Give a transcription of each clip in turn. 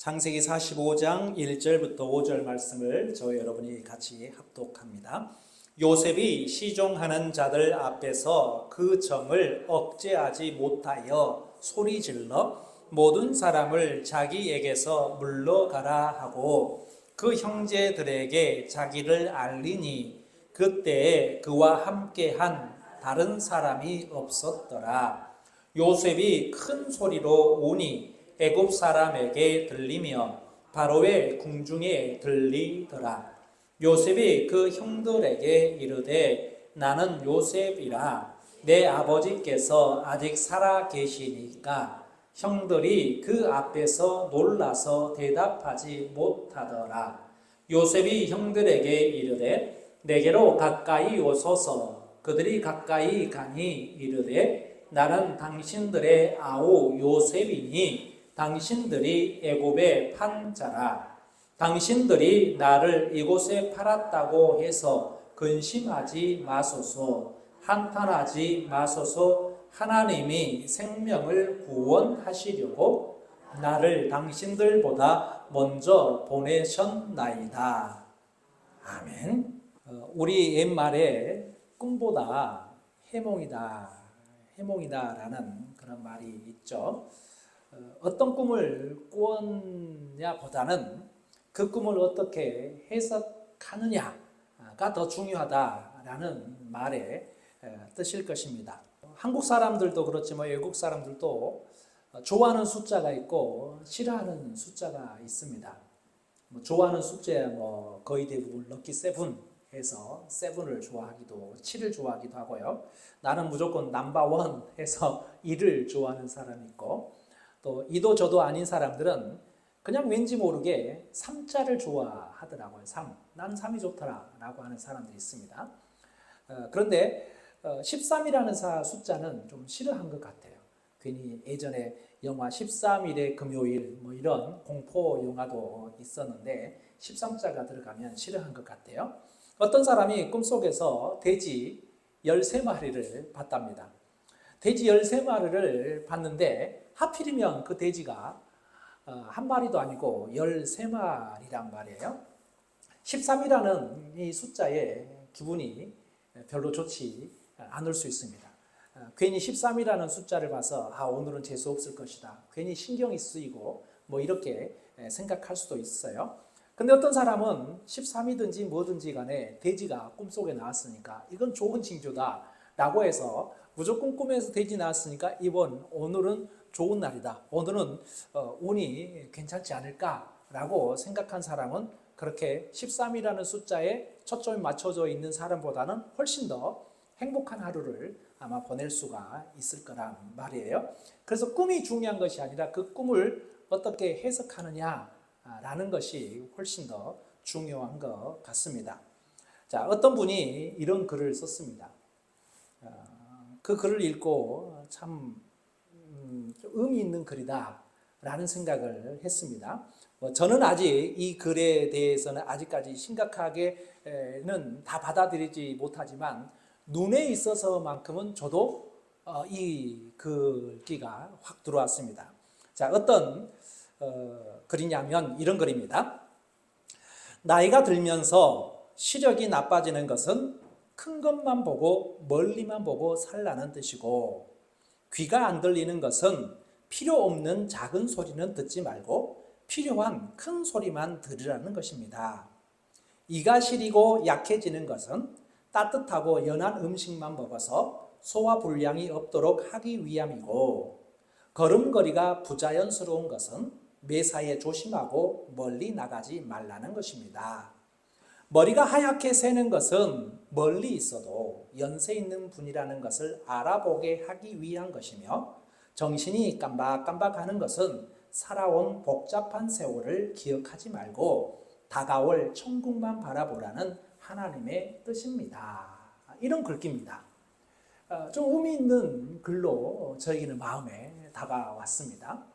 창세기 45장 1절부터 5절 말씀을 저희 여러분이 같이 합독합니다. 요셉이 시종하는 자들 앞에서 그 정을 억제하지 못하여 소리질러 모든 사람을 자기에게서 물러가라 하고 그 형제들에게 자기를 알리니 그때에 그와 함께한 다른 사람이 없었더라. 요셉이 큰 소리로 오니 애굽 사람에게 들리며 바로의 궁중에 들리더라. 요셉이 그 형들에게 이르되 나는 요셉이라. 내 아버지께서 아직 살아 계시니까. 형들이 그 앞에서 놀라서 대답하지 못하더라. 요셉이 형들에게 이르되 내게로 가까이 오소서. 그들이 가까이 가니 이르되 나는 당신들의 아우 요셉이니 당신들이 애굽에 판 자라. 당신들이 나를 이곳에 팔았다고 해서 근심하지 마소서. 한탄하지 마소서. 하나님이 생명을 구원하시려고 나를 당신들보다 먼저 보내셨나이다. 아멘. 우리 옛말에 꿈보다 해몽이다라는 그런 말이 있죠. 어떤 꿈을 꾸었냐보다는 그 꿈을 어떻게 해석하느냐가 더 중요하다라는 말의 뜻일 것입니다. 한국 사람들도 그렇지만 외국 사람들도 좋아하는 숫자가 있고 싫어하는 숫자가 있습니다. 좋아하는 숫자 거의 대부분 럭키 세븐 해서 세븐을 좋아하기도 7을 좋아하기도 하고요. 나는 무조건 넘버원 해서 1을 좋아하는 사람이 있고 또 이도 저도 아닌 사람들은 그냥 왠지 모르게 3자를 좋아하더라고요. 3. 나는 3이 좋더라 라고 하는 사람들이 있습니다. 그런데 13이라는 숫자는 좀 싫어한 것 같아요. 괜히 예전에 영화 13일의 금요일 이런 공포 영화도 있었는데 13자가 들어가면 싫어한 것 같아요. 어떤 사람이 꿈속에서 돼지 13마리를 봤답니다. 돼지 13마리를 봤는데 하필이면 그 돼지가 한 마리도 아니고 13마리란 말이에요. 13이라는 이 숫자에 기분이 별로 좋지 않을 수 있습니다. 괜히 13이라는 숫자를 봐서 오늘은 재수 없을 것이다. 괜히 신경이 쓰이고 이렇게 생각할 수도 있어요. 근데 어떤 사람은 13이든지 뭐든지 간에 돼지가 꿈속에 나왔으니까 이건 좋은 징조다 라고 해서 무조건 꿈에서 돼지 나왔으니까 오늘은 좋은 날이다. 오늘은 운이 괜찮지 않을까라고 생각한 사람은 그렇게 13이라는 숫자에 초점이 맞춰져 있는 사람보다는 훨씬 더 행복한 하루를 아마 보낼 수가 있을 거란 말이에요. 그래서 꿈이 중요한 것이 아니라 그 꿈을 어떻게 해석하느냐라는 것이 훨씬 더 중요한 것 같습니다. 자, 어떤 분이 이런 글을 썼습니다. 그 글을 읽고 참 의미 있는 글이다 라는 생각을 했습니다. 저는 아직 이 글에 대해서는 아직까지 심각하게는 다 받아들이지 못하지만 눈에 있어서만큼은 저도 이 글귀가 확 들어왔습니다. 자, 어떤 글이냐면 이런 글입니다. 나이가 들면서 시력이 나빠지는 것은 큰 것만 보고 멀리만 보고 살라는 뜻이고 귀가 안 들리는 것은 필요 없는 작은 소리는 듣지 말고 필요한 큰 소리만 들으라는 것입니다. 이가 시리고 약해지는 것은 따뜻하고 연한 음식만 먹어서 소화불량이 없도록 하기 위함이고 걸음걸이가 부자연스러운 것은 매사에 조심하고 멀리 나가지 말라는 것입니다. 머리가 하얗게 새는 것은 멀리 있어도 연세 있는 분이라는 것을 알아보게 하기 위한 것이며 정신이 깜박깜박하는 것은 살아온 복잡한 세월을 기억하지 말고 다가올 천국만 바라보라는 하나님의 뜻입니다. 이런 글귀입니다. 좀 의미 있는 글로 저에게는 마음에 다가왔습니다.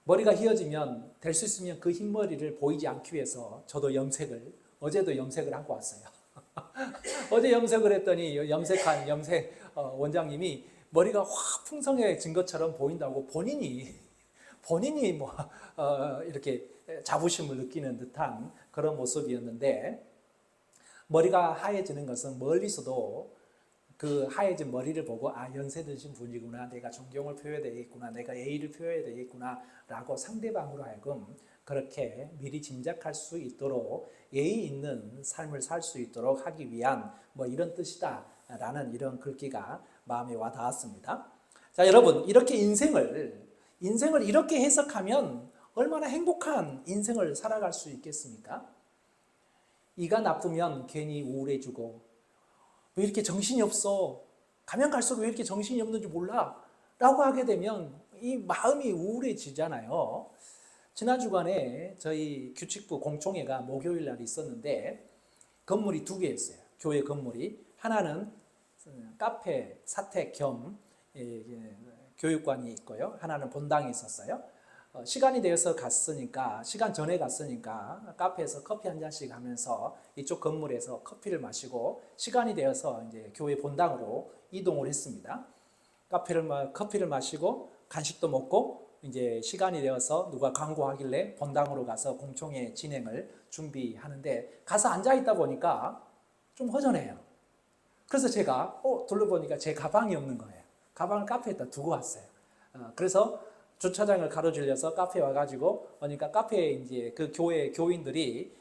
머리가 휘어지면 될 수 있으면 그 흰머리를 보이지 않기 위해서 저도 어제도 염색을 하고 왔어요. 어제 염색을 했더니 염색한 염색 원장님이 머리가 확 풍성해진 것처럼 보인다고 본인이 본인이 뭐 이렇게 자부심을 느끼는 듯한 그런 모습이었는데, 머리가 하얘지는 것은 멀리서도 그 하얘진 머리를 보고 연세 드신 분이구나, 내가 존경을 표해야 되겠구나, 내가 예의를 표해야 되겠구나 라고 상대방으로 하여금 그렇게 미리 짐작할 수 있도록 예의 있는 삶을 살 수 있도록 하기 위한 뭐 이런 뜻이다 라는 이런 글귀가 마음에 와 닿았습니다. 자, 여러분, 이렇게 인생을 이렇게 해석하면 얼마나 행복한 인생을 살아갈 수 있겠습니까? 이가 나쁘면 괜히 우울해지고, 왜 이렇게 정신이 없어? 가면 갈수록 왜 이렇게 정신이 없는지 몰라? 라고 하게 되면 이 마음이 우울해지잖아요. 지난 주간에 저희 규칙부 공총회가 목요일 날 있었는데, 건물이 2개였어요. 교회 건물이. 하나는 카페, 사택 겸 교육관이 있고요. 하나는 본당이 있었어요. 시간이 되어서 갔으니까, 시간 전에 갔으니까 카페에서 커피 한 잔씩 하면서 이쪽 건물에서 커피를 마시고, 시간이 되어서 이제 교회 본당으로 이동을 했습니다. 커피를 마시고 간식도 먹고, 이제 시간이 되어서 누가 광고하길래 본당으로 가서 공총회 진행을 준비하는데, 가서 앉아 있다 보니까 좀 허전해요. 그래서 제가 둘러보니까 제 가방이 없는 거예요. 가방을 카페에다 두고 왔어요. 그래서 주차장을 가로질러서 카페에 와가지고, 그러니까 카페에 이제 그 교회 교인들이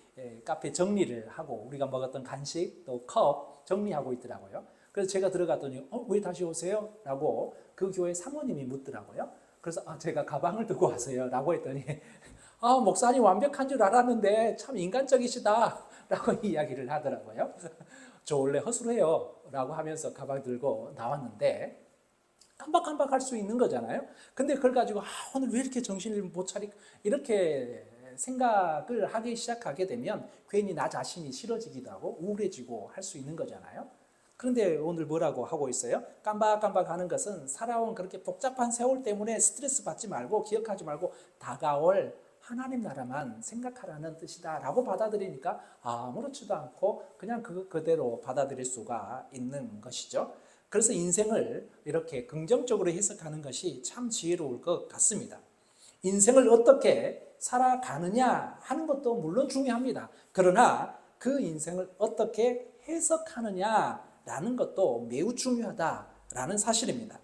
카페 정리를 하고, 우리가 먹었던 간식 또 컵 정리하고 있더라고요. 그래서 제가 들어갔더니 왜 다시 오세요? 라고 그 교회 사모님이 묻더라고요. 그래서 제가 가방을 두고 왔어요 라고 했더니 목사님 완벽한 줄 알았는데 참 인간적이시다 라고 이야기를 하더라고요. 저 원래 허술해요 라고 하면서 가방 들고 나왔는데, 깜박깜박 할 수 있는 거잖아요. 근데 그걸 가지고 오늘 왜 이렇게 정신을 못 차리고, 이렇게 생각을 하기 시작하게 되면 괜히 나 자신이 싫어지기도 하고 우울해지고 할 수 있는 거잖아요. 그런데 오늘 뭐라고 하고 있어요? 깜박깜박 하는 것은 살아온 그렇게 복잡한 세월 때문에 스트레스 받지 말고, 기억하지 말고 다가올 하나님 나라만 생각하라는 뜻이다 라고 받아들이니까 아무렇지도 않고 그냥 그대로 받아들일 수가 있는 것이죠. 그래서 인생을 이렇게 긍정적으로 해석하는 것이 참 지혜로울 것 같습니다. 인생을 어떻게 살아가느냐 하는 것도 물론 중요합니다. 그러나 그 인생을 어떻게 해석하느냐라는 것도 매우 중요하다라는 사실입니다.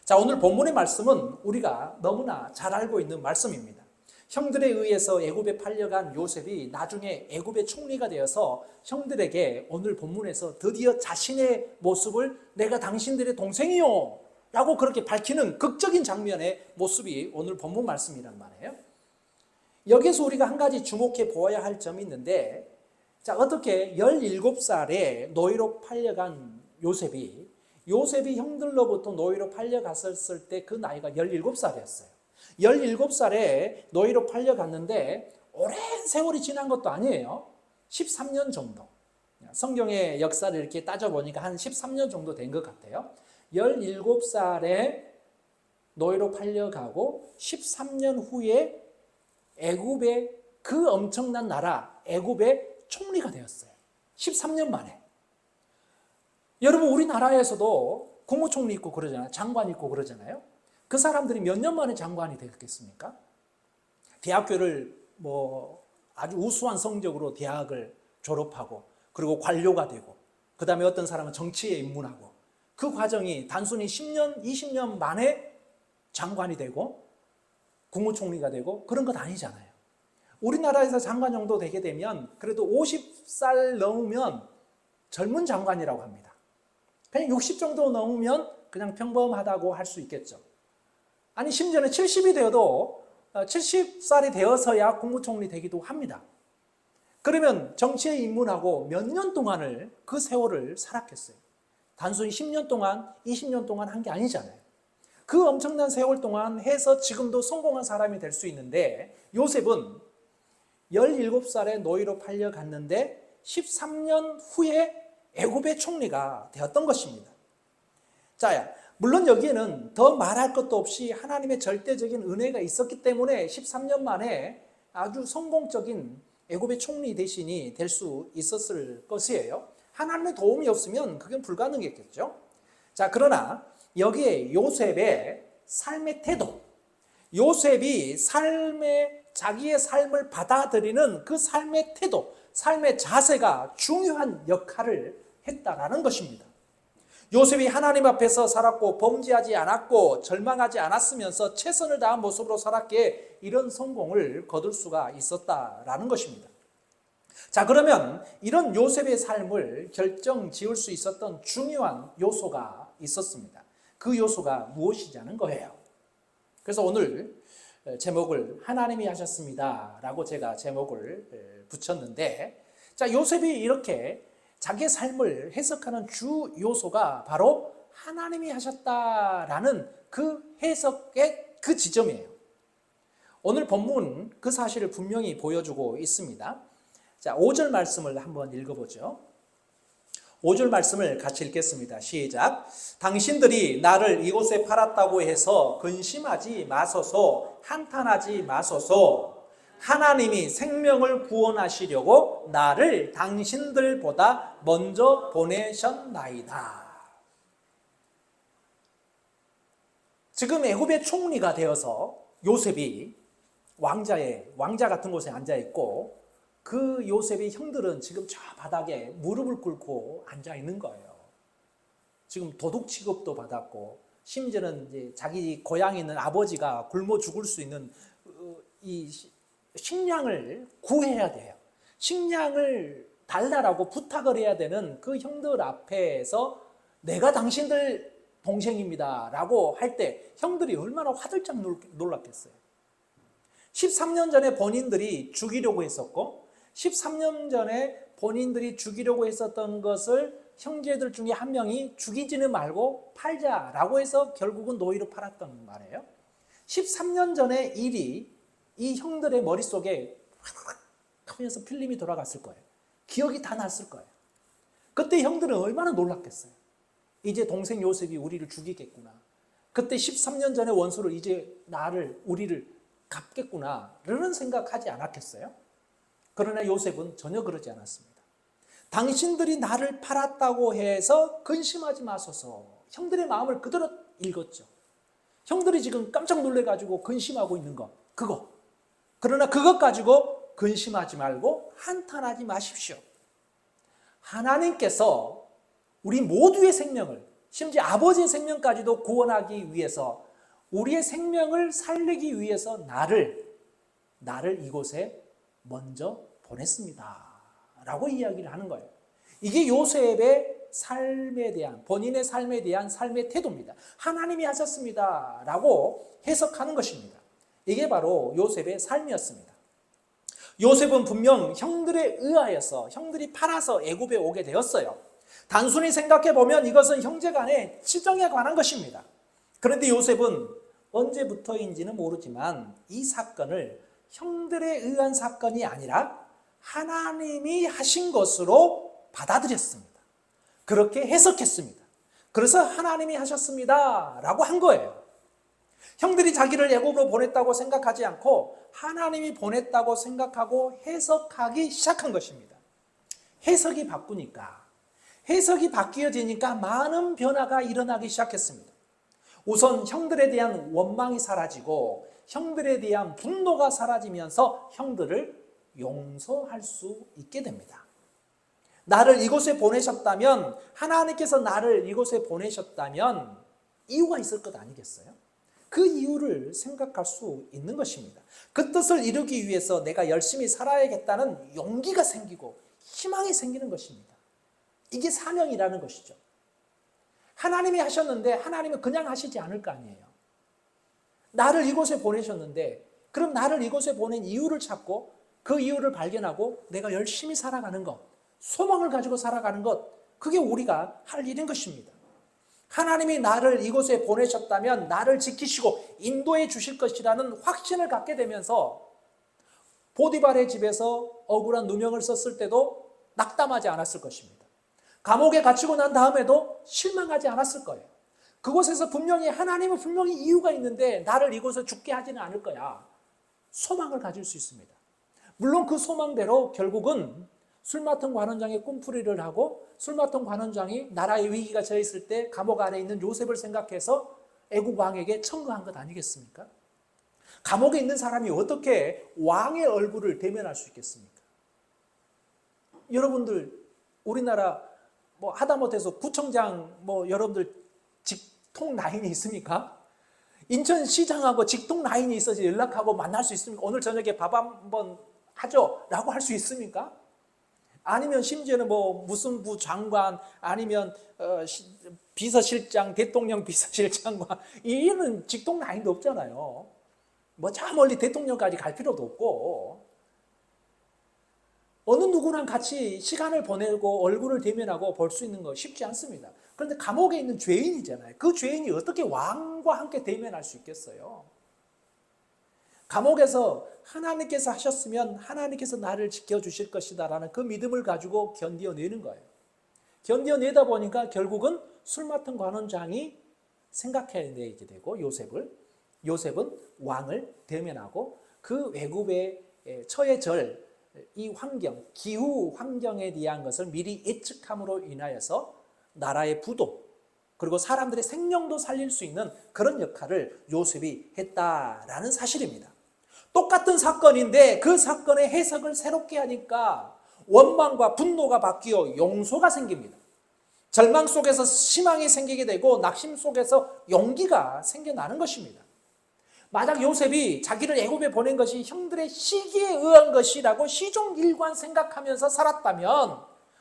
자, 오늘 본문의 말씀은 우리가 너무나 잘 알고 있는 말씀입니다. 형들에 의해서 애굽에 팔려간 요셉이 나중에 애굽의 총리가 되어서 형들에게 오늘 본문에서 드디어 자신의 모습을 내가 당신들의 동생이요 라고 그렇게 밝히는 극적인 장면의 모습이 오늘 본문 말씀이란 말이에요. 여기서 우리가 한 가지 주목해 보아야 할 점이 있는데, 자, 어떻게 17살에 노예로 팔려간 요셉이 형들로부터 노예로 팔려갔을 때 그 나이가 17살이었어요. 17살에 노예로 팔려갔는데 오랜 세월이 지난 것도 아니에요. 13년 정도. 성경의 역사를 이렇게 따져보니까 한 13년 정도 된 것 같아요. 17살에 노예로 팔려가고 13년 후에 애굽의 그 엄청난 나라 애굽의 총리가 되었어요. 13년 만에. 여러분, 우리나라에서도 국무총리 있고 그러잖아요. 장관 있고 그러잖아요. 그 사람들이 몇 년 만에 장관이 되겠습니까? 대학교를 아주 우수한 성적으로 대학을 졸업하고, 그리고 관료가 되고, 그 다음에 어떤 사람은 정치에 입문하고, 그 과정이 단순히 10년, 20년 만에 장관이 되고 국무총리가 되고 그런 것 아니잖아요. 우리나라에서 장관 정도 되게 되면 그래도 50살 넘으면 젊은 장관이라고 합니다. 그냥 60 정도 넘으면 그냥 평범하다고 할 수 있겠죠. 아니, 심지어는 70이 되어도 70살이 되어서야 국무총리 되기도 합니다. 그러면 정치에 입문하고 몇 년 동안을, 그 세월을 살았겠어요? 단순히 10년 동안, 20년 동안 한 게 아니잖아요. 그 엄청난 세월 동안 해서 지금도 성공한 사람이 될 수 있는데, 요셉은 17살에 노예로 팔려갔는데 13년 후에 애굽의 총리가 되었던 것입니다. 자, 물론 여기에는 더 말할 것도 없이 하나님의 절대적인 은혜가 있었기 때문에 13년 만에 아주 성공적인 애굽의 총리 대신이 될 수 있었을 것이에요. 하나님의 도움이 없으면 그건 불가능했겠죠. 자, 그러나 여기에 요셉의 삶의 태도, 요셉이 자기의 삶을 받아들이는 그 삶의 태도, 삶의 자세가 중요한 역할을 했다라는 것입니다. 요셉이 하나님 앞에서 살았고 범죄하지 않았고 절망하지 않았으면서 최선을 다한 모습으로 살았기에 이런 성공을 거둘 수가 있었다라는 것입니다. 자, 그러면 이런 요셉의 삶을 결정지을 수 있었던 중요한 요소가 있었습니다. 그 요소가 무엇이냐는 거예요. 그래서 오늘 제목을 하나님이 하셨습니다 라고 제가 제목을 붙였는데, 자, 요셉이 이렇게 자기의 삶을 해석하는 주 요소가 바로 하나님이 하셨다라는 그 해석의 그 지점이에요. 오늘 본문 그 사실을 분명히 보여주고 있습니다. 자, 5절 말씀을 한번 읽어보죠. 5절 말씀을 같이 읽겠습니다. 시작. 당신들이 나를 이곳에 팔았다고 해서 근심하지 마소서, 한탄하지 마소서. 하나님이 생명을 구원하시려고 나를 당신들보다 먼저 보내셨나이다. 지금 애굽의 총리가 되어서 요셉이 왕자 같은 곳에 앉아 있고, 그 요셉의 형들은 지금 저 바닥에 무릎을 꿇고 앉아 있는 거예요. 지금 도둑 취급도 받았고, 심지어는 이제 자기 고향에 있는 아버지가 굶어 죽을 수 있는 이 식량을 구해야 돼요. 식량을 달라라고 부탁을 해야 되는 그 형들 앞에서 내가 당신들 동생입니다 라고 할 때 형들이 얼마나 화들짝 놀랐겠어요. 13년 전에 본인들이 죽이려고 했었고, 13년 전에 본인들이 죽이려고 했었던 것을 형제들 중에 한 명이 죽이지는 말고 팔자라고 해서 결국은 노예로 팔았던 말이에요. 13년 전의 일이 이 형들의 머릿속에 하면서 필름이 돌아갔을 거예요. 기억이 다 났을 거예요. 그때 형들은 얼마나 놀랐겠어요. 이제 동생 요셉이 우리를 죽이겠구나. 그때 13년 전의 원수를 이제 우리를 갚겠구나 라는 생각하지 않았겠어요? 그러나 요셉은 전혀 그러지 않았습니다. 당신들이 나를 팔았다고 해서 근심하지 마소서. 형들의 마음을 그대로 읽었죠. 형들이 지금 깜짝 놀래가지고 근심하고 있는 거, 그거. 그러나 그것 가지고 근심하지 말고 한탄하지 마십시오. 하나님께서 우리 모두의 생명을, 심지어 아버지의 생명까지도 구원하기 위해서, 우리의 생명을 살리기 위해서 나를 이곳에 먼저 보냈습니다 라고 이야기를 하는 거예요. 이게 요셉의 삶에 대한, 본인의 삶에 대한 삶의 태도입니다. 하나님이 하셨습니다 라고 해석하는 것입니다. 이게 바로 요셉의 삶이었습니다. 요셉은 분명 형들에 의하여서, 형들이 팔아서 애굽에 오게 되었어요. 단순히 생각해보면 이것은 형제간의 치정에 관한 것입니다. 그런데 요셉은 언제부터인지는 모르지만 이 사건을 형들에 의한 사건이 아니라 하나님이 하신 것으로 받아들였습니다. 그렇게 해석했습니다. 그래서 하나님이 하셨습니다 라고 한 거예요. 형들이 자기를 애굽으로 보냈다고 생각하지 않고 하나님이 보냈다고 생각하고 해석하기 시작한 것입니다. 해석이 바뀌어지니까 많은 변화가 일어나기 시작했습니다. 우선 형들에 대한 원망이 사라지고 형들에 대한 분노가 사라지면서 형들을 용서할 수 있게 됩니다. 나를 이곳에 보내셨다면, 하나님께서 나를 이곳에 보내셨다면 이유가 있을 것 아니겠어요? 그 이유를 생각할 수 있는 것입니다. 그 뜻을 이루기 위해서 내가 열심히 살아야겠다는 용기가 생기고 희망이 생기는 것입니다. 이게 사명이라는 것이죠. 하나님이 하셨는데 하나님은 그냥 하시지 않을 거 아니에요. 나를 이곳에 보내셨는데, 그럼 나를 이곳에 보낸 이유를 찾고 그 이유를 발견하고 내가 열심히 살아가는 것, 소망을 가지고 살아가는 것, 그게 우리가 할 일인 것입니다. 하나님이 나를 이곳에 보내셨다면 나를 지키시고 인도해 주실 것이라는 확신을 갖게 되면서 보디발의 집에서 억울한 누명을 썼을 때도 낙담하지 않았을 것입니다. 감옥에 갇히고 난 다음에도 실망하지 않았을 거예요. 그곳에서 하나님은 분명히 이유가 있는데 나를 이곳에 죽게 하지는 않을 거야. 소망을 가질 수 있습니다. 물론 그 소망대로 결국은 술 맡은 관원장의 꿈풀이를 하고, 술 맡은 관원장이 나라의 위기가 처했을 때 감옥 안에 있는 요셉을 생각해서 애국 왕에게 청구한 것 아니겠습니까? 감옥에 있는 사람이 어떻게 왕의 얼굴을 대면할 수 있겠습니까? 여러분들 우리나라 뭐 하다못해서 구청장 뭐 여러분들 직통 라인이 있습니까? 인천시장하고 직통 라인이 있어서 연락하고 만날 수 있습니까? 오늘 저녁에 밥 한번 하죠? 라고 할 수 있습니까? 아니면 심지어는 뭐 무슨 부 장관 아니면 비서실장, 대통령 비서실장과 이런 직통 라인도 없잖아요. 뭐 저 멀리 대통령까지 갈 필요도 없고 어느 누구랑 같이 시간을 보내고 얼굴을 대면하고 볼 수 있는 거 쉽지 않습니다. 그런데 감옥에 있는 죄인이잖아요. 그 죄인이 어떻게 왕과 함께 대면할 수 있겠어요? 감옥에서 하나님께서 하셨으면 하나님께서 나를 지켜주실 것이다 라는 그 믿음을 가지고 견뎌내는 거예요. 견뎌내다 보니까 결국은 술 맡은 관원장이 생각해내게 되고 요셉은 왕을 대면하고 그 외국의 처해절 이 환경, 기후 환경에 대한 것을 미리 예측함으로 인하여서 나라의 부도 그리고 사람들의 생명도 살릴 수 있는 그런 역할을 요셉이 했다라는 사실입니다. 똑같은 사건인데 그 사건의 해석을 새롭게 하니까 원망과 분노가 바뀌어 용서가 생깁니다. 절망 속에서 희망이 생기게 되고 낙심 속에서 용기가 생겨나는 것입니다. 만약 요셉이 자기를 애굽에 보낸 것이 형들의 시기에 의한 것이라고 시종일관 생각하면서 살았다면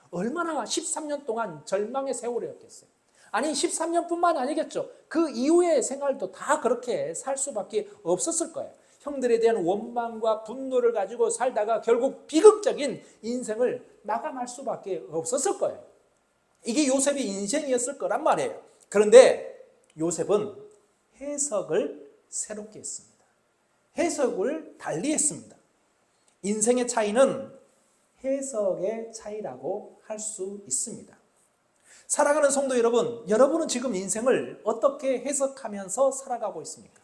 얼마나 13년 동안 절망의 세월이었겠어요. 아니 13년뿐만 아니겠죠. 그 이후의 생활도 다 그렇게 살 수밖에 없었을 거예요. 형들에 대한 원망과 분노를 가지고 살다가 결국 비극적인 인생을 마감할 수밖에 없었을 거예요. 이게 요셉의 인생이었을 거란 말이에요. 그런데 요셉은 해석을 새롭게 했습니다. 해석을 달리 했습니다. 인생의 차이는 해석의 차이라고 할 수 있습니다. 사랑하는 성도 여러분, 여러분은 지금 인생을 어떻게 해석하면서 살아가고 있습니까?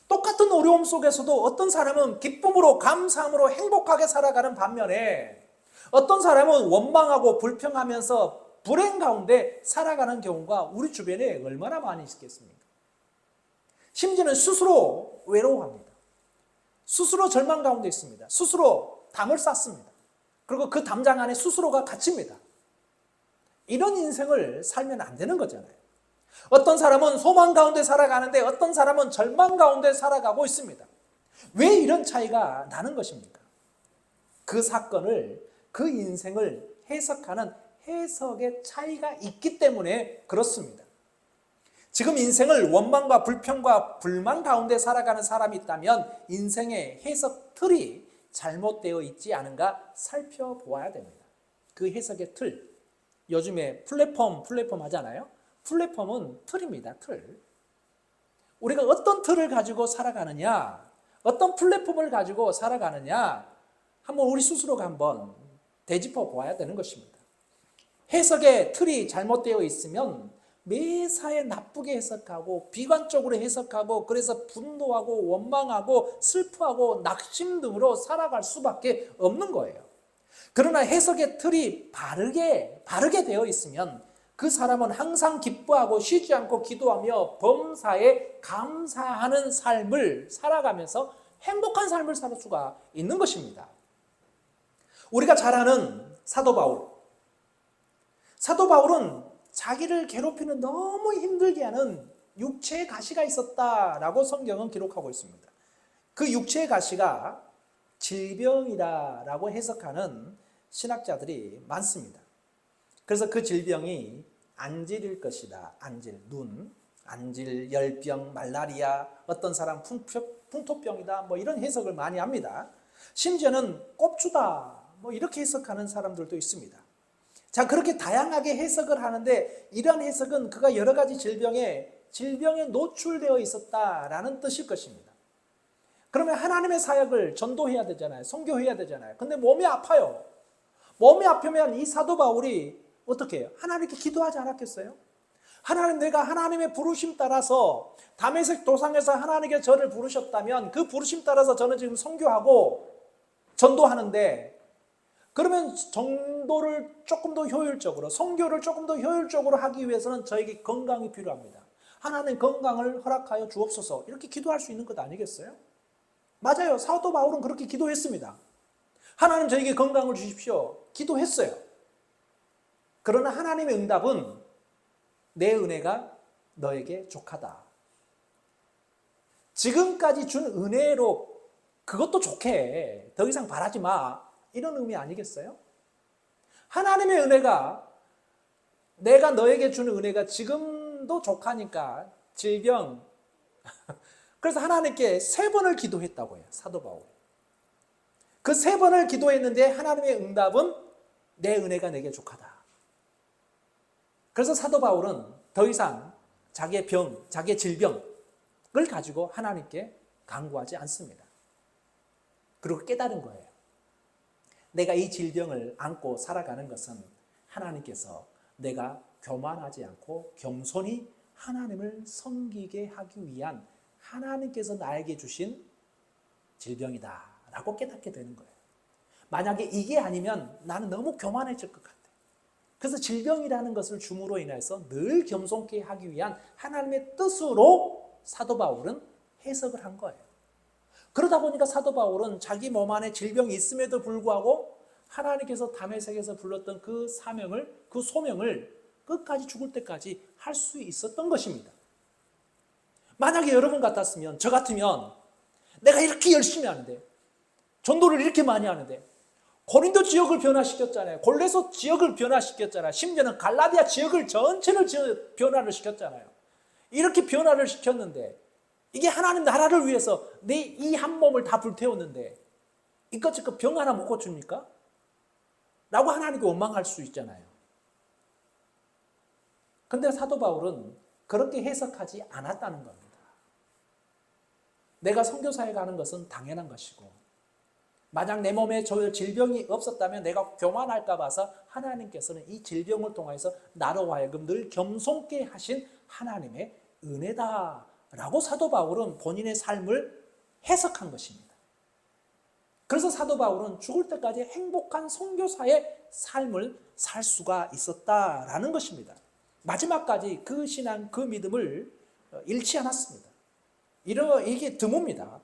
똑같은 어려움 속에서도 어떤 사람은 기쁨으로 감사함으로 행복하게 살아가는 반면에 어떤 사람은 원망하고 불평하면서 불행 가운데 살아가는 경우가 우리 주변에 얼마나 많이 있겠습니까? 심지어는 스스로 외로워합니다. 스스로 절망 가운데 있습니다. 스스로 담을 쌓습니다. 그리고 그 담장 안에 스스로가 갇힙니다. 이런 인생을 살면 안 되는 거잖아요. 어떤 사람은 소망 가운데 살아가는데 어떤 사람은 절망 가운데 살아가고 있습니다. 왜 이런 차이가 나는 것입니까? 그 사건을, 그 인생을 해석하는 해석의 차이가 있기 때문에 그렇습니다. 지금 인생을 원망과 불평과 불만 가운데 살아가는 사람이 있다면 인생의 해석 틀이 잘못되어 있지 않은가 살펴보아야 됩니다. 그 해석의 틀, 요즘에 플랫폼 하잖아요. 플랫폼은 틀입니다. 틀. 우리가 어떤 틀을 가지고 살아가느냐, 어떤 플랫폼을 가지고 살아가느냐 한번 우리 스스로가 한번 되짚어 보아야 되는 것입니다. 해석의 틀이 잘못되어 있으면 매사에 나쁘게 해석하고 비관적으로 해석하고 그래서 분노하고 원망하고 슬퍼하고 낙심 등으로 살아갈 수밖에 없는 거예요. 그러나 해석의 틀이 바르게 되어 있으면 그 사람은 항상 기뻐하고 쉬지 않고 기도하며 범사에 감사하는 삶을 살아가면서 행복한 삶을 살 수가 있는 것입니다. 우리가 잘 아는 사도 바울은 자기를 괴롭히는 너무 힘들게 하는 육체의 가시가 있었다라고 성경은 기록하고 있습니다. 그 육체의 가시가 질병이다라고 해석하는 신학자들이 많습니다. 그래서 그 질병이 안질일 것이다. 안질, 눈, 안질, 열병, 말라리아, 어떤 사람 풍토병이다. 뭐 이런 해석을 많이 합니다. 심지어는 꼽주다. 뭐 이렇게 해석하는 사람들도 있습니다. 자, 그렇게 다양하게 해석을 하는데 이러한 해석은 그가 여러 가지 질병에 노출되어 있었다라는 뜻일 것입니다. 그러면 하나님의 사역을 전도해야 되잖아요. 선교해야 되잖아요. 근데 몸이 아파요. 몸이 아프면 이 사도 바울이 어떻게 해요? 하나님께 기도하지 않았겠어요? 하나님, 내가 하나님의 부르심 따라서 다메섹 도상에서 하나님께 저를 부르셨다면 그 부르심 따라서 저는 지금 선교하고 전도하는데 그러면 전도를 조금 더 효율적으로, 선교를 조금 더 효율적으로 하기 위해서는 저에게 건강이 필요합니다. 하나님 건강을 허락하여 주옵소서 이렇게 기도할 수 있는 것 아니겠어요? 맞아요. 사도 바울은 그렇게 기도했습니다. 하나님 저에게 건강을 주십시오. 기도했어요. 그러나 하나님의 응답은 내 은혜가 너에게 족하다. 지금까지 준 은혜로 그것도 좋게 더 이상 바라지 마. 이런 의미 아니겠어요? 하나님의 은혜가 내가 너에게 주는 은혜가 지금도 족하니까 질병 그래서 하나님께 3번을 기도했다고 해요. 사도 바울이. 그 3번을 기도했는데 하나님의 응답은 내 은혜가 내게 족하다. 그래서 사도 바울은 더 이상 자기의 병, 자기의 질병을 가지고 하나님께 간구하지 않습니다. 그리고 깨달은 거예요. 내가 이 질병을 안고 살아가는 것은 하나님께서 내가 교만하지 않고 겸손히 하나님을 섬기게 하기 위한 하나님께서 나에게 주신 질병이다 라고 깨닫게 되는 거예요. 만약에 이게 아니면 나는 너무 교만해질 것 같아. 그래서 질병이라는 것을 줌으로 인해서 늘 겸손케 하기 위한 하나님의 뜻으로 사도 바울은 해석을 한 거예요. 그러다 보니까 사도 바울은 자기 몸 안에 질병이 있음에도 불구하고 하나님께서 다메섹에서 불렀던 그 사명을, 그 소명을 끝까지 죽을 때까지 할 수 있었던 것입니다. 만약에 여러분 같았으면, 저 같으면 내가 이렇게 열심히 하는데, 전도를 이렇게 많이 하는데, 고린도 지역을 변화시켰잖아요. 골레소 지역을 변화시켰잖아요. 심지어는 갈라디아 지역을 전체를 변화를 시켰잖아요. 이렇게 변화를 시켰는데 이게 하나님 나라를 위해서 내 이 한 몸을 다 불태웠는데 이것저것 병 하나 못 고칩니까? 라고 하나님께 원망할 수 있잖아요. 근데 사도 바울은 그렇게 해석하지 않았다는 겁니다. 내가 선교사에 가는 것은 당연한 것이고 만약 내 몸에 저 질병이 없었다면 내가 교만할까 봐서 하나님께서는 이 질병을 통해서 나로 하여금 늘 겸손케 하신 하나님의 은혜다라고 사도 바울은 본인의 삶을 해석한 것입니다. 그래서 사도 바울은 죽을 때까지 행복한 선교사의 삶을 살 수가 있었다라는 것입니다. 마지막까지 그 신앙, 그 믿음을 잃지 않았습니다. 이게 드뭅니다.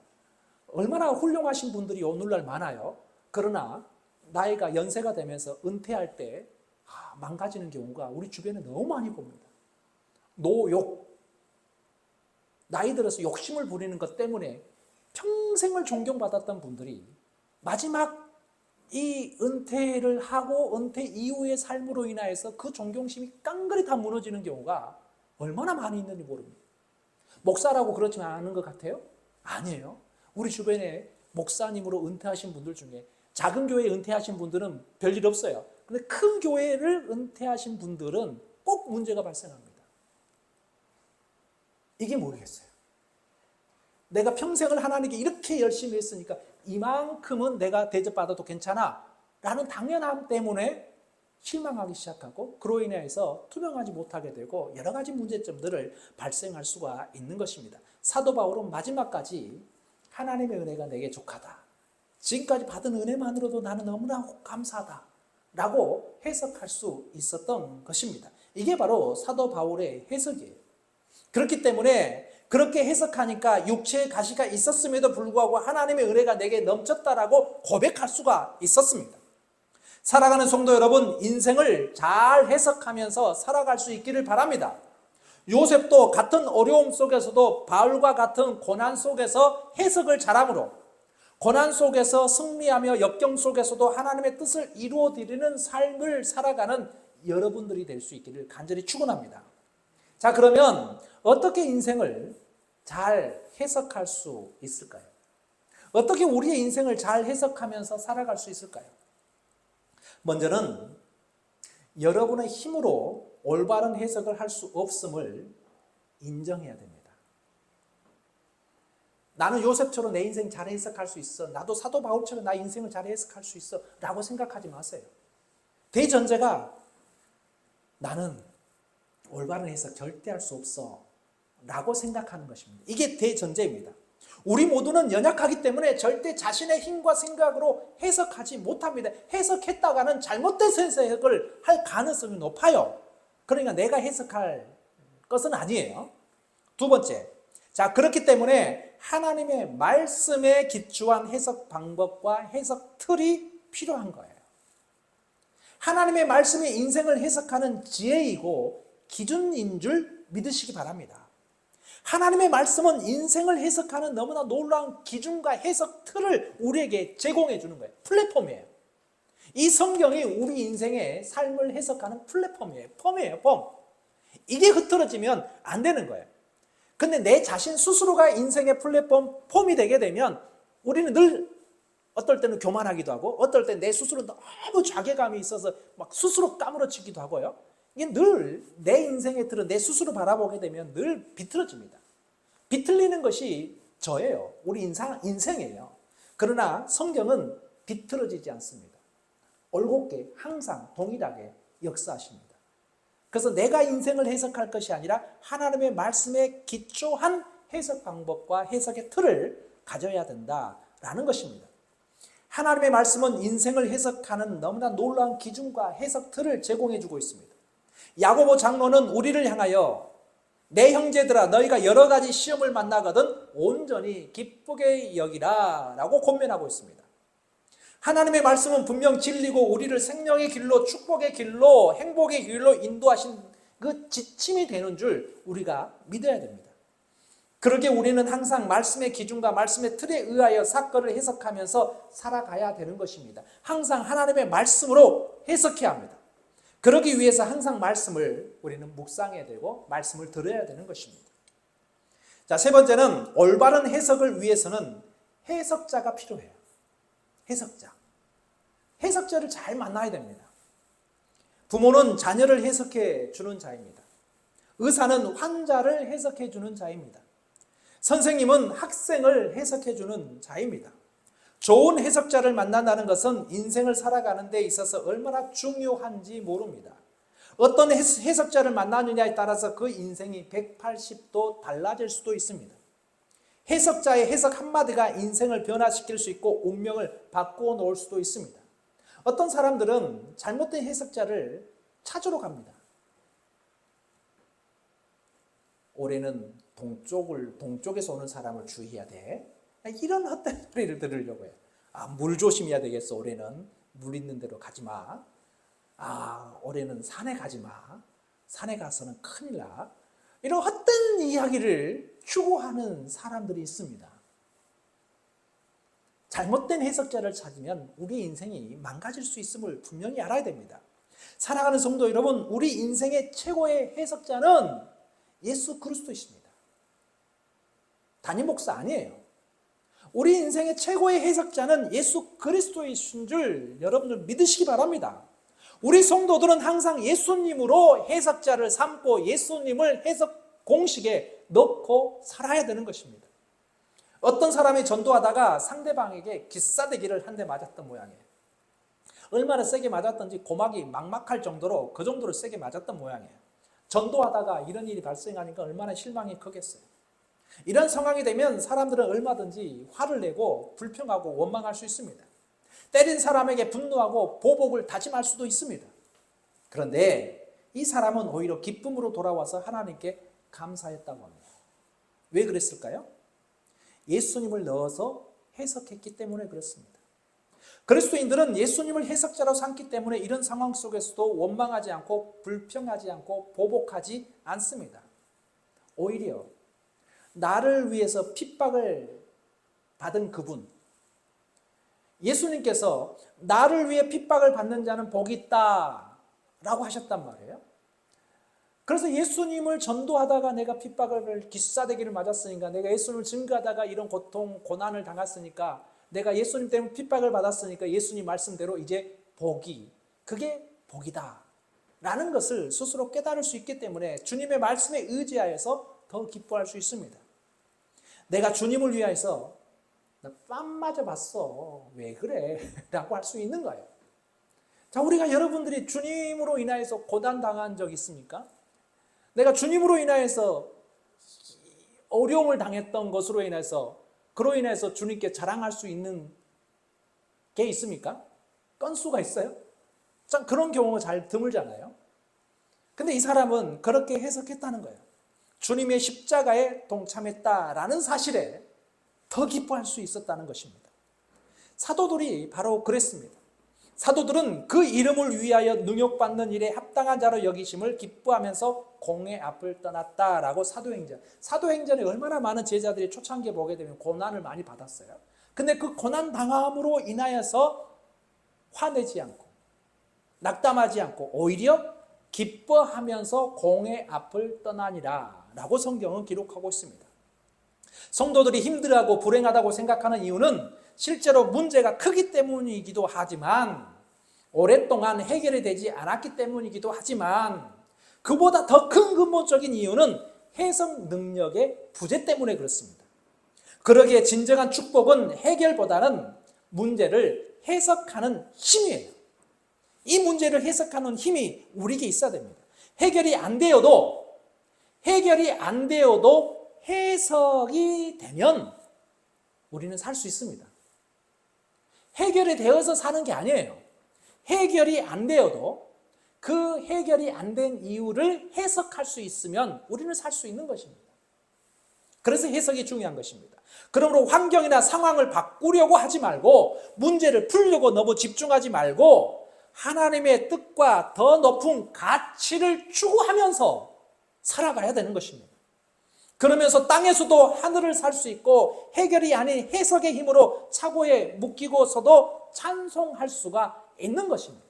얼마나 훌륭하신 분들이 오늘날 많아요. 그러나 나이가 연세가 되면서 은퇴할 때 망가지는 경우가 우리 주변에 너무 많이 봅니다. 노욕, 나이 들어서 욕심을 부리는 것 때문에 평생을 존경받았던 분들이 마지막 이 은퇴를 하고 은퇴 이후의 삶으로 인하여서 그 존경심이 깡그리 다 무너지는 경우가 얼마나 많이 있는지 모릅니다. 목사라고 그렇지 않은 것 같아요? 아니에요. 우리 주변에 목사님으로 은퇴하신 분들 중에 작은 교회 은퇴하신 분들은 별일 없어요. 근데 큰 교회를 은퇴하신 분들은 꼭 문제가 발생합니다. 이게 뭐겠어요? 내가 평생을 하나님께 이렇게 열심히 했으니까 이만큼은 내가 대접받아도 괜찮아 라는 당연함 때문에 실망하기 시작하고 그로 인해서 투명하지 못하게 되고 여러 가지 문제점들을 발생할 수가 있는 것입니다. 사도 바울은 마지막까지 하나님의 은혜가 내게 족하다. 지금까지 받은 은혜만으로도 나는 너무나 감사하다 라고 해석할 수 있었던 것입니다. 이게 바로 사도 바울의 해석이에요. 그렇기 때문에 그렇게 해석하니까 육체의 가시가 있었음에도 불구하고 하나님의 은혜가 내게 넘쳤다라고 고백할 수가 있었습니다. 살아가는 성도 여러분, 인생을 잘 해석하면서 살아갈 수 있기를 바랍니다. 요셉도 같은 어려움 속에서도 바울과 같은 고난 속에서 해석을 잘함으로 고난 속에서 승리하며 역경 속에서도 하나님의 뜻을 이루어 드리는 삶을 살아가는 여러분들이 될 수 있기를 간절히 축원합니다. 자, 그러면 어떻게 인생을 잘 해석할 수 있을까요? 어떻게 우리의 인생을 잘 해석하면서 살아갈 수 있을까요? 먼저는 여러분의 힘으로 올바른 해석을 할 수 없음을 인정해야 됩니다. 나는 요셉처럼 내 인생 잘 해석할 수 있어. 나도 사도 바울처럼 나 인생을 잘 해석할 수 있어. 라고 생각하지 마세요. 대전제가 나는 올바른 해석 절대 할 수 없어. 라고 생각하는 것입니다. 이게 대전제입니다. 우리 모두는 연약하기 때문에 절대 자신의 힘과 생각으로 해석하지 못합니다. 해석했다가는 잘못된 해석을 할 가능성이 높아요. 그러니까 내가 해석할 것은 아니에요. 두 번째, 자, 그렇기 때문에 하나님의 말씀에 기초한 해석 방법과 해석 틀이 필요한 거예요. 하나님의 말씀이 인생을 해석하는 지혜이고 기준인 줄 믿으시기 바랍니다. 하나님의 말씀은 인생을 해석하는 너무나 놀라운 기준과 해석 틀을 우리에게 제공해 주는 거예요. 플랫폼이에요. 이 성경이 우리 인생의 삶을 해석하는 플랫폼이에요. 폼이에요, 폼. 이게 흐트러지면 안 되는 거예요. 근데 내 자신 스스로가 인생의 플랫폼, 폼이 되게 되면 우리는 늘 어떨 때는 교만하기도 하고 어떨 때 내 스스로 너무 자괴감이 있어서 막 스스로 까무러치기도 하고요. 이게 늘 내 인생의 틀은 내 스스로 바라보게 되면 늘 비틀어집니다. 비틀리는 것이 저예요. 우리 인생이에요. 그러나 성경은 비틀어지지 않습니다. 올곧게 항상 동일하게 역사하십니다. 그래서 내가 인생을 해석할 것이 아니라 하나님의 말씀에 기초한 해석 방법과 해석의 틀을 가져야 된다라는 것입니다. 하나님의 말씀은 인생을 해석하는 너무나 놀라운 기준과 해석 틀을 제공해 주고 있습니다. 야고보 장로는 우리를 향하여 내 형제들아 너희가 여러 가지 시험을 만나거든 온전히 기쁘게 여기라 라고 권면하고 있습니다. 하나님의 말씀은 분명 진리고 우리를 생명의 길로 축복의 길로 행복의 길로 인도하신 그 지침이 되는 줄 우리가 믿어야 됩니다. 그러기에 우리는 항상 말씀의 기준과 말씀의 틀에 의하여 사건을 해석하면서 살아가야 되는 것입니다. 항상 하나님의 말씀으로 해석해야 합니다. 그러기 위해서 항상 말씀을 우리는 묵상해야 되고 말씀을 들어야 되는 것입니다. 자, 세 번째는 올바른 해석을 위해서는 해석자가 필요해요. 해석자를 잘 만나야 됩니다. 부모는 자녀를 해석해 주는 자입니다. 의사는 환자를 해석해 주는 자입니다. 선생님은 학생을 해석해 주는 자입니다. 좋은 해석자를 만난다는 것은 인생을 살아가는 데 있어서 얼마나 중요한지 모릅니다. 어떤 해석자를 만나느냐에 따라서 그 인생이 180도 달라질 수도 있습니다. 해석자의 해석 한마디가 인생을 변화시킬 수 있고 운명을 바꾸어 놓을 수도 있습니다. 어떤 사람들은 잘못된 해석자를 찾으러 갑니다. 올해는 동쪽에서 오는 사람을 주의해야 돼. 이런 헛된 소리를 들으려고 해요. 물 조심해야 되겠어. 올해는 물 있는 데로 가지 마. 올해는 산에 가지 마. 산에 가서는 큰일 나. 이런 헛된 이야기를 추구하는 사람들이 있습니다. 잘못된 해석자를 찾으면 우리 인생이 망가질 수 있음을 분명히 알아야 됩니다. 사랑하는 성도 여러분, 우리 인생의 최고의 해석자는 예수 그리스도이십니다. 담임 목사 아니에요. 우리 인생의 최고의 해석자는 예수 그리스도이신 줄 여러분들 믿으시기 바랍니다. 우리 성도들은 항상 예수님으로 해석자를 삼고 예수님을 해석 공식에 넣고 살아야 되는 것입니다. 어떤 사람이 전도하다가 상대방에게 기싸대기를 한 대 맞았던 모양이에요. 얼마나 세게 맞았던지 고막이 막막할 정도로 그 정도로 세게 맞았던 모양이에요. 전도하다가 이런 일이 발생하니까 얼마나 실망이 크겠어요. 이런 상황이 되면 사람들은 얼마든지 화를 내고 불평하고 원망할 수 있습니다. 때린 사람에게 분노하고 보복을 다짐할 수도 있습니다. 그런데 이 사람은 오히려 기쁨으로 돌아와서 하나님께 감사했다고 합니다. 왜 그랬을까요? 예수님을 넣어서 해석했기 때문에 그렇습니다. 그리스도인들은 예수님을 해석자로 삼기 때문에 이런 상황 속에서도 원망하지 않고 불평하지 않고 보복하지 않습니다. 오히려 나를 위해서 핍박을 받은 그분, 예수님께서 나를 위해 핍박을 받는 자는 복이 있다 라고 하셨단 말이에요. 그래서 예수님을 전도하다가 내가 핍박을 기싸대기를 맞았으니까, 내가 예수님을 증거하다가 이런 고통 고난을 당했으니까, 내가 예수님 때문에 핍박을 받았으니까 예수님 말씀대로 이제 그게 복이다 라는 것을 스스로 깨달을 수 있기 때문에 주님의 말씀에 의지하여서 더 기뻐할 수 있습니다. 내가 주님을 위하여서 나 뺨 맞아봤어. 왜 그래? 라고 할 수 있는 거예요. 자, 우리가 여러분들이 주님으로 인하여서 고난당한 적 있습니까? 내가 주님으로 인하여서 어려움을 당했던 것으로 인해서 그로 인해서 주님께 자랑할 수 있는 게 있습니까? 건수가 있어요? 참 그런 경우가 잘 드물잖아요. 근데 이 사람은 그렇게 해석했다는 거예요. 주님의 십자가에 동참했다라는 사실에 더 기뻐할 수 있었다는 것입니다. 사도들이 바로 그랬습니다. 사도들은 그 이름을 위하여 능욕받는 일에 합당한 자로 여기심을 기뻐하면서 공의 앞을 떠났다라고 사도행전에 얼마나 많은 제자들이 초창기에 보게 되면 고난을 많이 받았어요. 근데 그 고난 당함으로 인하여서 화내지 않고 낙담하지 않고 오히려 기뻐하면서 공의 앞을 떠나니라 라고 성경은 기록하고 있습니다. 성도들이 힘들어하고 불행하다고 생각하는 이유는 실제로 문제가 크기 때문이기도 하지만, 오랫동안 해결이 되지 않았기 때문이기도 하지만, 그보다 더 큰 근본적인 이유는 해석 능력의 부재 때문에 그렇습니다. 그러기에 진정한 축복은 해결보다는 문제를 해석하는 힘이에요. 이 문제를 해석하는 힘이 우리에게 있어야 됩니다. 해결이 안 되어도 해석이 되면 우리는 살 수 있습니다. 해결이 되어서 사는 게 아니에요. 해결이 안 되어도 그 해결이 안 된 이유를 해석할 수 있으면 우리는 살 수 있는 것입니다. 그래서 해석이 중요한 것입니다. 그러므로 환경이나 상황을 바꾸려고 하지 말고, 문제를 풀려고 너무 집중하지 말고 하나님의 뜻과 더 높은 가치를 추구하면서 살아가야 되는 것입니다. 그러면서 땅에서도 하늘을 살 수 있고, 해결이 아닌 해석의 힘으로 착오에 묶이고서도 찬송할 수가 있는 것입니다.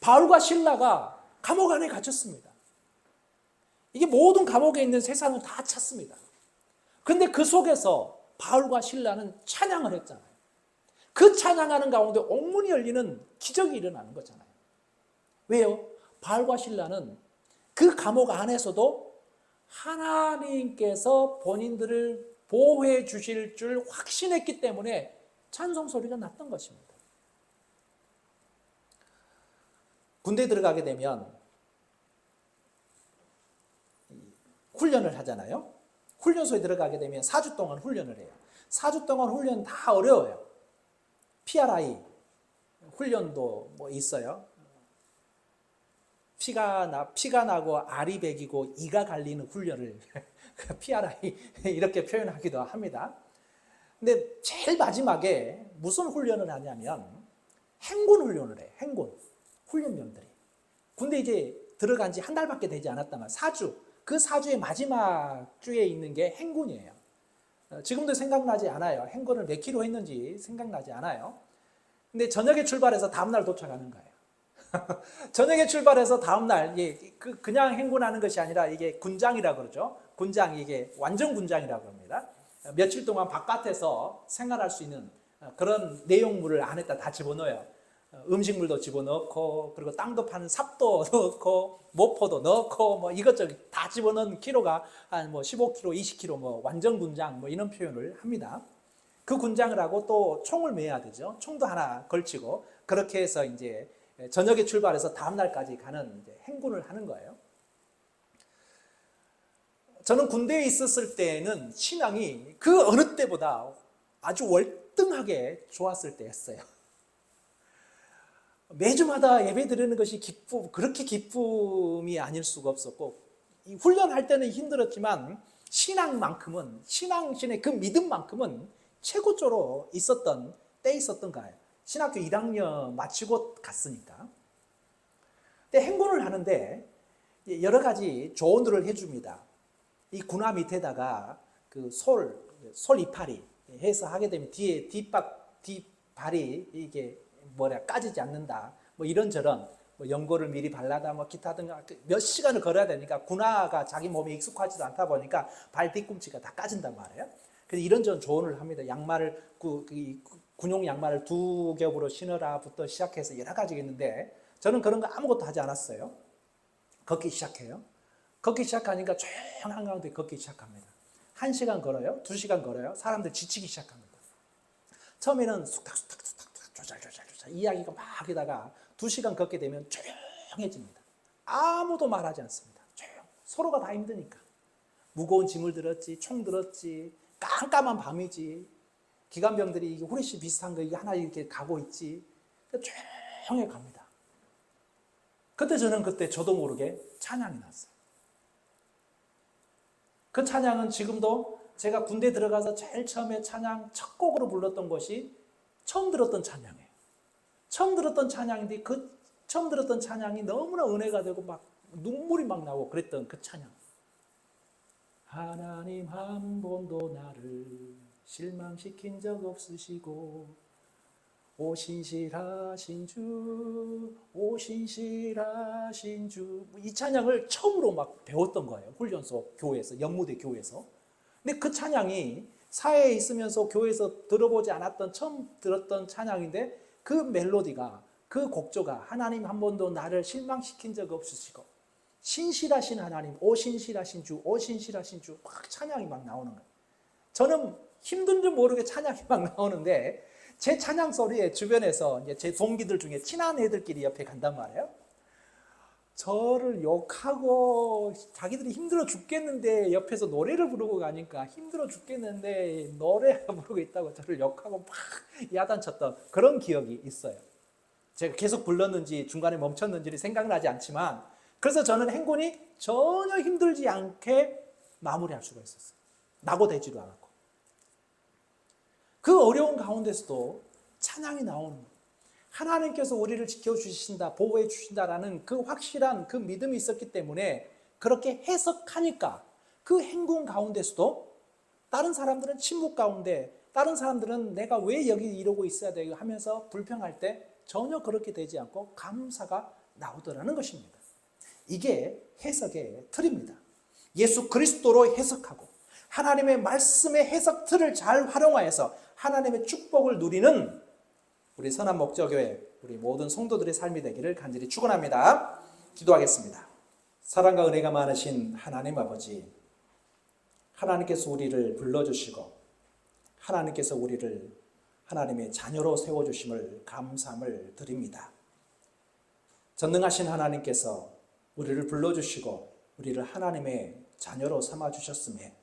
바울과 실라가 감옥 안에 갇혔습니다. 이게 모든 감옥에 있는 세상을 다 찾습니다. 그런데 그 속에서 바울과 실라는 찬양을 했잖아요. 그 찬양하는 가운데 옥문이 열리는 기적이 일어나는 거잖아요. 왜요? 바울과 실라는 그 감옥 안에서도 하나님께서 본인들을 보호해 주실 줄 확신했기 때문에 찬송 소리가 났던 것입니다. 군대에 들어가게 되면 훈련을 하잖아요. 훈련소에 들어가게 되면 4주 동안 훈련을 해요. 4주 동안 훈련 다 어려워요. PRI 훈련도 뭐 있어요. 피가 나고 알이 배기고 이가 갈리는 훈련을 PRI 이렇게 표현하기도 합니다. 근데 제일 마지막에 무슨 훈련을 하냐면 행군 훈련을 해요. 행군 훈련병들이. 군대 이제 들어간 지 한 달밖에 되지 않았다만 4주, 그 4주의 마지막 주에 있는 게 행군이에요. 지금도 생각나지 않아요. 행군을 몇 킬로 했는지 생각나지 않아요. 근데 저녁에 출발해서 다음날 도착하는 거예요. 저녁에 출발해서 다음날, 그냥 행군하는 것이 아니라 이게 군장이라고 그러죠. 군장, 이게 완전 군장이라고 합니다. 며칠 동안 바깥에서 생활할 수 있는 그런 내용물을 안에다 다 집어넣어요. 음식물도 집어넣고, 그리고 땅도 파는 삽도 넣고, 모포도 넣고, 뭐 이것저것 다 집어넣은 키로가 한 뭐 15kg, 20kg, 뭐 완전 군장, 뭐 이런 표현을 합니다. 그 군장을 하고 또 총을 매야 되죠. 총도 하나 걸치고, 그렇게 해서 이제 저녁에 출발해서 다음날까지 가는 이제 행군을 하는 거예요. 저는 군대에 있었을 때는 신앙이 그 어느 때보다 아주 월등하게 좋았을 때였어요. 매주마다 예배 드리는 것이 그렇게 기쁨이 아닐 수가 없었고, 이 훈련할 때는 힘들었지만 신앙의 그 믿음만큼은 최고조로 있었던 때 있었던 거예요. 신학교 1학년 마치고 갔으니까. 근데 행군을 하는데 여러 가지 조언들을 해줍니다. 이 군화 밑에다가 그 솔 이파리 해서 하게 되면 뒷발이 이게 까지지 않는다. 뭐 이런저런 연고를 미리 발라다 뭐 기타 등 몇 시간을 걸어야 되니까 군화가 자기 몸에 익숙하지도 않다 보니까 발 뒤꿈치가 다 까진단 말이에요. 그래서 이런저런 조언을 합니다. 양말을 군용 양말을 2겹으로 신으라부터 시작해서 여러 가지가 있는데, 저는 그런 거 아무것도 하지 않았어요. 걷기 시작해요. 걷기 시작하니까 조용한 가운데 걷기 시작합니다. 1시간 걸어요. 2시간 걸어요. 사람들 지치기 시작합니다. 처음에는 쑥닥쑥닥 조잘조잘 이야기가 막 하다가 2시간 걷게 되면 조용해집니다. 아무도 말하지 않습니다. 서로가 다 힘드니까. 무거운 짐을 들었지, 총 들었지, 깜깜한 밤이지, 기관병들이 후레쉬 비슷한 거 이게 하나 이렇게 가고 있지. 조용해 갑니다. 그때 저는 저도 모르게 찬양이 났어요. 그 찬양은 지금도 제가 군대 들어가서 제일 처음에 찬양 첫 곡으로 불렀던 것이 처음 들었던 찬양이에요. 처음 들었던 찬양인데 그 처음 들었던 찬양이 너무나 은혜가 되고 막 눈물이 막 나오고 그랬던 그 찬양. 하나님 한 번도 나를 실망시킨 적 없으시고 오신실하신 주, 오신실하신 주. 이 찬양을 처음으로 막 배웠던 거예요. 훈련소 교회에서, 영무대 교회에서. 근데 그 찬양이 사회에 있으면서 교회에서 들어보지 않았던, 처음 들었던 찬양인데 그 멜로디가, 그 곡조가 하나님 한 번도 나를 실망시킨 적 없으시고 신실하신 하나님, 오신실하신 주, 오신실하신 주, 막 찬양이 막 나오는 거예요. 저는 힘든 줄 모르게 찬양이 막 나오는데 제 찬양 소리에 주변에서 이제 제 동기들 중에 친한 애들끼리 옆에 간단 말이에요. 저를 욕하고 자기들이 힘들어 죽겠는데 옆에서 노래를 부르고 가니까 힘들어 죽겠는데 노래 부르고 있다고 저를 욕하고 막 야단쳤던 그런 기억이 있어요. 제가 계속 불렀는지 중간에 멈췄는지는 생각나지 않지만 그래서 저는 행군이 전혀 힘들지 않게 마무리할 수가 있었어요. 낙오되지도 않았고. 그 어려운 가운데서도 찬양이 나오는 거예요. 하나님께서 우리를 지켜주신다, 보호해 주신다라는 그 확실한 그 믿음이 있었기 때문에 그렇게 해석하니까 그 행군 가운데서도 다른 사람들은 침묵 가운데, 다른 사람들은 내가 왜 여기 이러고 있어야 되고 하면서 불평할 때 전혀 그렇게 되지 않고 감사가 나오더라는 것입니다. 이게 해석의 틀입니다. 예수 그리스도로 해석하고 하나님의 말씀의 해석 틀을 잘 활용하여서 하나님의 축복을 누리는 우리 선한목적교회 우리 모든 성도들의 삶이 되기를 간절히 축원합니다. 기도하겠습니다. 사랑과 은혜가 많으신 하나님 아버지, 하나님께서 우리를 불러주시고 하나님께서 우리를 하나님의 자녀로 세워주심을 감사함을 드립니다. 전능하신 하나님께서 우리를 불러주시고 우리를 하나님의 자녀로 삼아주셨음에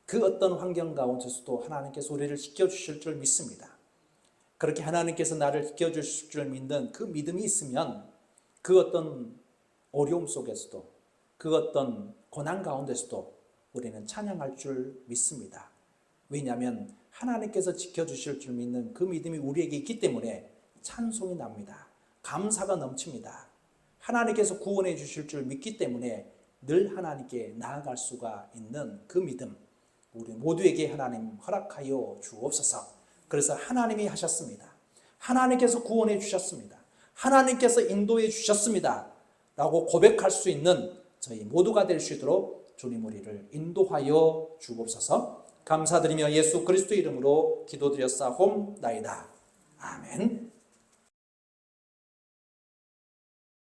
그 어떤 환경 가운데서도 하나님께서 우리를 지켜주실 줄 믿습니다. 그렇게 하나님께서 나를 지켜주실 줄 믿는 그 믿음이 있으면 그 어떤 어려움 속에서도 그 어떤 고난 가운데서도 우리는 찬양할 줄 믿습니다. 왜냐하면 하나님께서 지켜주실 줄 믿는 그 믿음이 우리에게 있기 때문에 찬송이 납니다. 감사가 넘칩니다. 하나님께서 구원해 주실 줄 믿기 때문에 늘 하나님께 나아갈 수가 있는 그 믿음 우리 모두에게 하나님 허락하여 주옵소서. 그래서 하나님이 하셨습니다. 하나님께서 구원해 주셨습니다. 하나님께서 인도해 주셨습니다. 라고 고백할 수 있는 저희 모두가 될 수 있도록 주님 우리를 인도하여 주옵소서. 감사드리며 예수 그리스도 이름으로 기도드렸사옵나이다. 아멘.